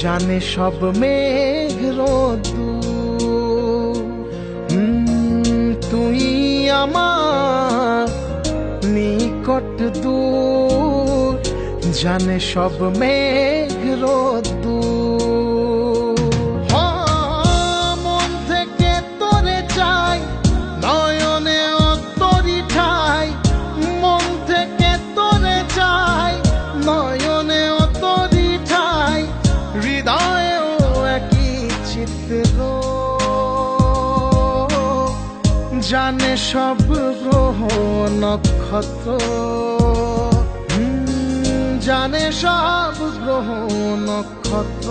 জানে সব মেঘ রোদ্দুর। তুই আমার নিকট দূর, জানে সব মেঘ রোদ্দুর। মন থেকে তোরে চাই, নয়নে তোরি ঠাই। মন থেকে তোরে চাই, নয়নে তোরি ঠাই। হৃদয়েও একই চিত্র, জানে সব গ্রহ নক্ষত্র। জানে সব গ্রহ নক্ষত্র।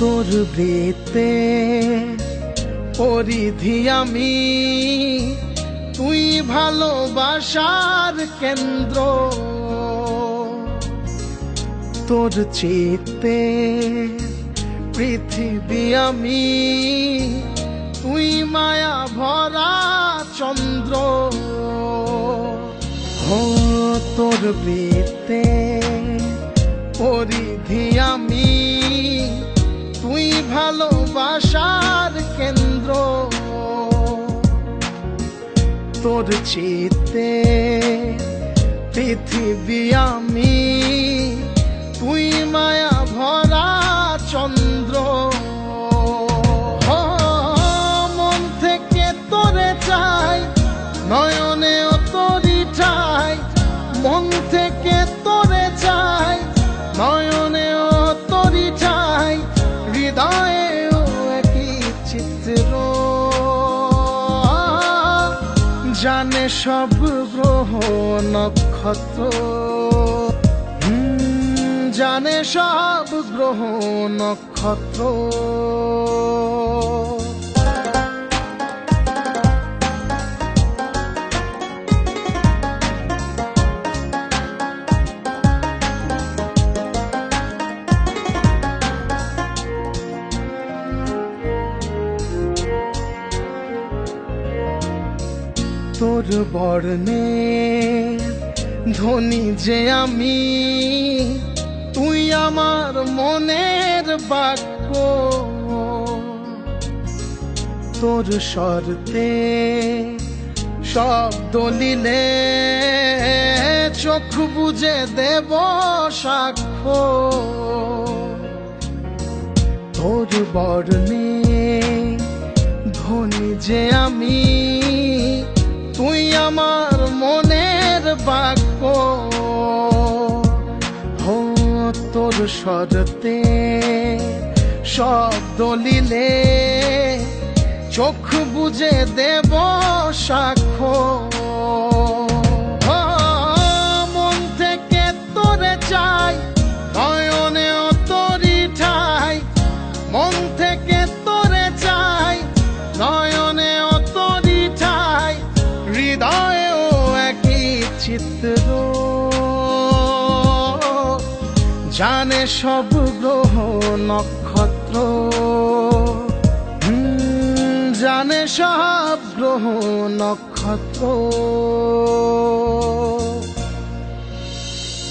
তোর বৃত্তে পরিধি আমি, তুই ভালোবাসার কেন্দ্র। তোর চিত্তে পৃথিবী আমি, তুই মায়া ভরা চন্দ্র। তোর বৃত্তে পরিধি আমি, তুই ভালোবাসার কেন্দ্র। তোর চিত্তে পৃথিবী আমি, তুই মায়া ভরা চন্দ্র। মন থেকে তোরে চাই, নয়নে তোরি ঠাই। মন থেকে তোরে চাই, নয়নে তোরি ঠাই। হৃদয়েও একই চিত্র, জানে সব গ্রহ নক্ষত্র। জানে সব গ্রহ নক্ষত্র। তোর বর্ণে ধ্বনি যে আমি, তুই আমার মনের বাক্য। তোর শর্তে শব্দ লিলে, চোখ বুঝে দেব সাক্ষ্য। তোর বর্ণে ধ্বনি যে আমি, তুই আমার মনের বাক্য। তোর শর্তে শব্দ লিলে, চোখ বুঝে দেব সাক্ষ্য। মন থেকে তোরে চাই, নয়নে তোরি ঠাই। মন থেকে তোরে চাই, নয়নে তোরি ঠাই। হৃদয়েও একই চিত্র, জানে সব গ্রহ নক্ষত্র। জানে সব গ্রহ নক্ষত্র।